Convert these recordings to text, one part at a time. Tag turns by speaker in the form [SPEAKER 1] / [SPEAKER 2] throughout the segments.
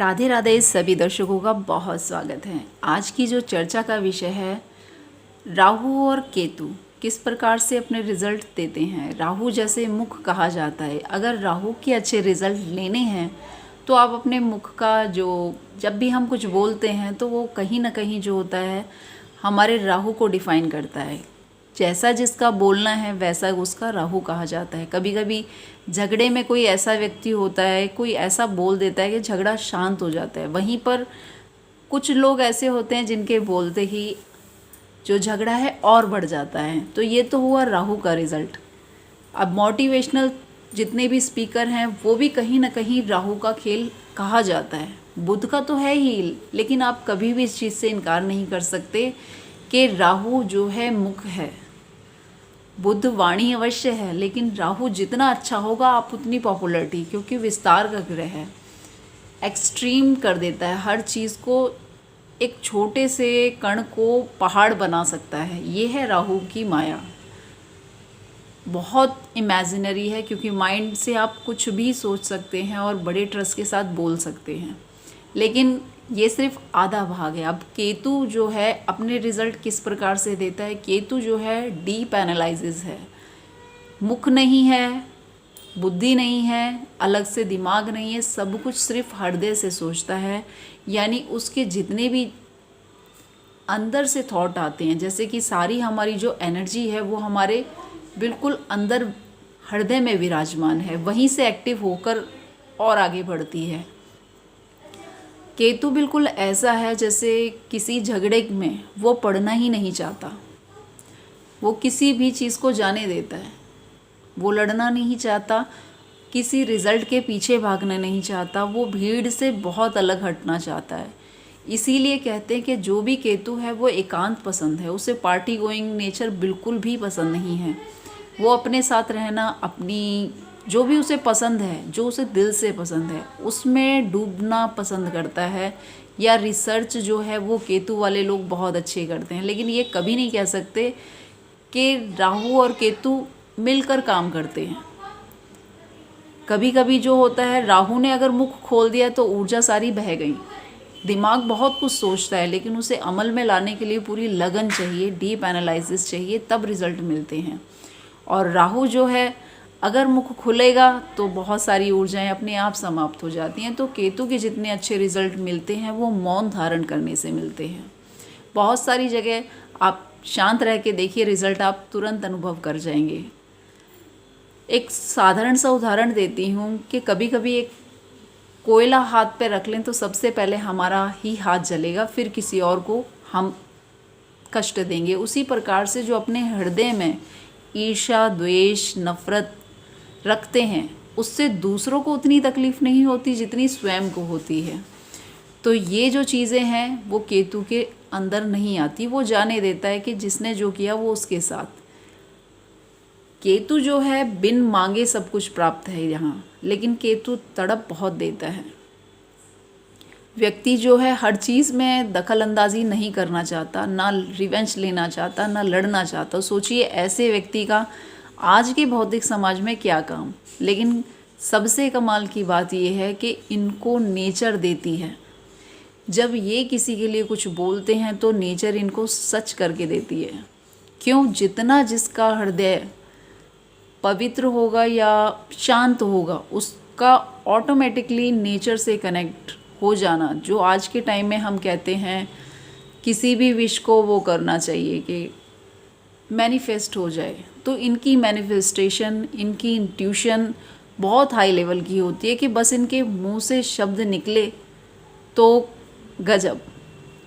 [SPEAKER 1] राधे राधे सभी दर्शकों का बहुत स्वागत है। आज की जो चर्चा का विषय है, राहु और केतु किस प्रकार से अपने रिजल्ट देते हैं। राहु जैसे मुख कहा जाता है, अगर राहु के अच्छे रिजल्ट लेने हैं तो आप अपने मुख का जब भी हम कुछ बोलते हैं तो वो कहीं ना कहीं जो होता है हमारे राहु को डिफाइन करता है। जैसा जिसका बोलना है वैसा उसका राहु कहा जाता है। कभी कभी झगड़े में कोई ऐसा व्यक्ति होता है, कोई ऐसा बोल देता है कि झगड़ा शांत हो जाता है। वहीं पर कुछ लोग ऐसे होते हैं जिनके बोलते ही जो झगड़ा है और बढ़ जाता है। तो ये तो हुआ राहु का रिज़ल्ट। अब मोटिवेशनल जितने भी स्पीकर हैं वो भी कहीं ना कहीं राहु का खेल कहा जाता है। बुध का तो है ही, लेकिन आप कभी भी इस चीज़ से इनकार नहीं कर सकते कि राहु जो है मुख है, बुध वाणी अवश्य है, लेकिन राहु जितना अच्छा होगा आप उतनी पॉपुलैरिटी, क्योंकि विस्तार का ग्रह है, एक्सट्रीम कर देता है हर चीज़ को। एक छोटे से कण को पहाड़ बना सकता है। ये है राहु की माया। बहुत इमेजिनरी है, क्योंकि माइंड से आप कुछ भी सोच सकते हैं और बड़े ट्रस्ट के साथ बोल सकते हैं, लेकिन ये सिर्फ आधा भाग है। अब केतु जो है अपने रिजल्ट किस प्रकार से देता है। केतु जो है डीप एनालिसिस है, मुख नहीं है, बुद्धि नहीं है, अलग से दिमाग नहीं है, सब कुछ सिर्फ हृदय से सोचता है। यानी उसके जितने भी अंदर से थॉट आते हैं, जैसे कि सारी हमारी जो एनर्जी है वो हमारे बिल्कुल अंदर हृदय में विराजमान है, वहीं से एक्टिव होकर और आगे बढ़ती है। केतु बिल्कुल ऐसा है जैसे किसी झगड़े में वो पढ़ना ही नहीं चाहता, वो किसी भी चीज़ को जाने देता है, वो लड़ना नहीं चाहता, किसी रिज़ल्ट के पीछे भागना नहीं चाहता, वो भीड़ से बहुत अलग हटना चाहता है। इसीलिए कहते हैं कि जो भी केतु है वो एकांत पसंद है, उसे पार्टी गोइंग नेचर बिल्कुल भी पसंद नहीं है। वो अपने साथ रहना, अपनी जो भी उसे पसंद है, जो उसे दिल से पसंद है, उसमें डूबना पसंद करता है। या रिसर्च जो है वो केतु वाले लोग बहुत अच्छे करते हैं, लेकिन ये कभी नहीं कह सकते कि राहु और केतु मिलकर काम करते हैं। कभी कभी जो होता है, राहु ने अगर मुख खोल दिया तो ऊर्जा सारी बह गई। दिमाग बहुत कुछ सोचता है, लेकिन उसे अमल में लाने के लिए पूरी लगन चाहिए, डीप एनालिसिस चाहिए, तब रिजल्ट मिलते हैं। और राहु जो है अगर मुख खुलेगा तो बहुत सारी ऊर्जाएं अपने आप समाप्त हो जाती हैं। तो केतु के जितने अच्छे रिजल्ट मिलते हैं वो मौन धारण करने से मिलते हैं। बहुत सारी जगह आप शांत रह के देखिए, रिजल्ट आप तुरंत अनुभव कर जाएंगे। एक साधारण सा उदाहरण देती हूँ कि कभी कभी एक कोयला हाथ पे रख लें तो सबसे पहले हमारा ही हाथ जलेगा, फिर किसी और को हम कष्ट देंगे। उसी प्रकार से जो अपने हृदय में ईर्ष्या, द्वेष, नफरत रखते हैं, उससे दूसरों को उतनी तकलीफ़ नहीं होती जितनी स्वयं को होती है। तो ये जो चीज़ें हैं वो केतु के अंदर नहीं आती, वो जाने देता है कि जिसने जो किया वो उसके साथ। केतु जो है बिन मांगे सब कुछ प्राप्त है यहाँ, लेकिन केतु तड़प बहुत देता है। व्यक्ति जो है हर चीज़ में दखल अंदाजी नहीं करना चाहता, ना रिवेंज लेना चाहता, ना लड़ना चाहता। सोचिए ऐसे व्यक्ति का आज के भौतिक समाज में क्या काम। लेकिन सबसे कमाल की बात यह है कि इनको नेचर देती है। जब ये किसी के लिए कुछ बोलते हैं तो नेचर इनको सच करके देती है। क्यों? जितना जिसका हृदय पवित्र होगा या शांत होगा, उसका ऑटोमेटिकली नेचर से कनेक्ट हो जाना, जो आज के टाइम में हम कहते हैं किसी भी विश को वो करना चाहिए कि मैनिफेस्ट हो जाए, तो इनकी मैनिफेस्टेशन, इनकी इंट्यूशन बहुत हाई लेवल की होती है कि बस इनके मुंह से शब्द निकले तो गजब,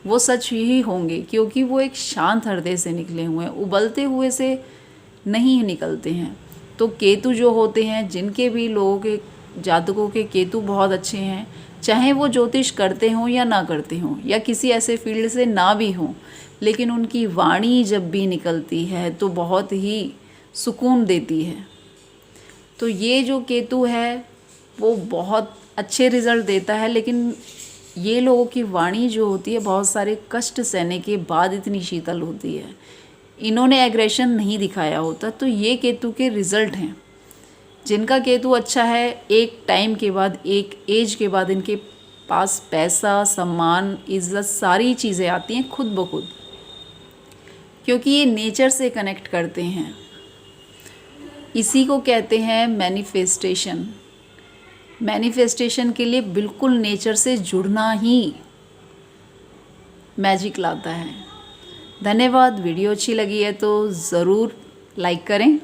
[SPEAKER 1] वो सच ही होंगे, क्योंकि वो एक शांत हृदय से निकले हुए हैं, उबलते हुए से नहीं निकलते हैं। तो केतु जो होते हैं, जिनके भी लोगों के जातकों के केतु बहुत अच्छे हैं, चाहे वो ज्योतिष करते हों या ना करते हों, या किसी ऐसे फील्ड से ना भी हों, लेकिन उनकी वाणी जब भी निकलती है तो बहुत ही सुकून देती है। तो ये जो केतु है वो बहुत अच्छे रिजल्ट देता है, लेकिन ये लोगों की वाणी जो होती है बहुत सारे कष्ट सहने के बाद इतनी शीतल होती है। इन्होंने एग्रेशन नहीं दिखाया होता। तो ये केतु के रिजल्ट हैं। जिनका केतु अच्छा है, एक टाइम के बाद, एक एज के बाद इनके पास पैसा, सम्मान, इज़्ज़त सारी चीज़ें आती हैं खुद ब खुद, क्योंकि ये नेचर से कनेक्ट करते हैं। इसी को कहते हैं मैनिफेस्टेशन। मैनिफेस्टेशन के लिए बिल्कुल नेचर से जुड़ना ही मैजिक लाता है। धन्यवाद। वीडियो अच्छी लगी है तो ज़रूर लाइक करें।